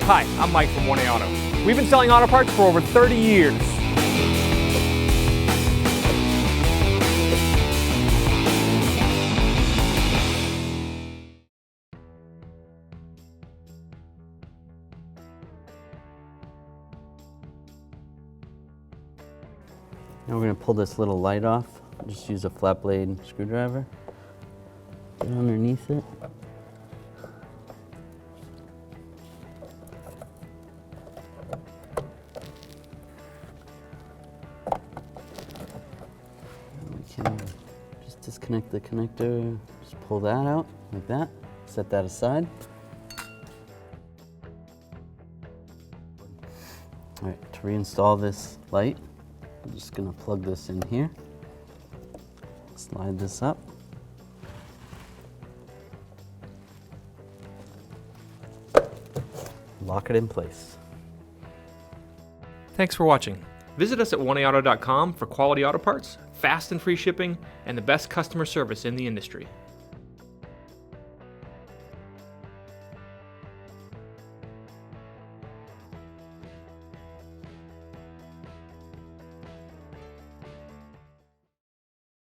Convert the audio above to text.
Hi, I'm Mike from 1A Auto. We've been selling auto parts for over 30 years. Now we're going to pull this little light off. Just use a flat blade screwdriver. Get underneath it. We can just disconnect the connector. Just pull that out like that. Set that aside. All right, to reinstall this light, I'm just going to plug this in here. Slide this up. Lock it in place. Thanks for watching. Visit us at 1AAuto.com for quality auto parts, fast and free shipping, and the best customer service in the industry.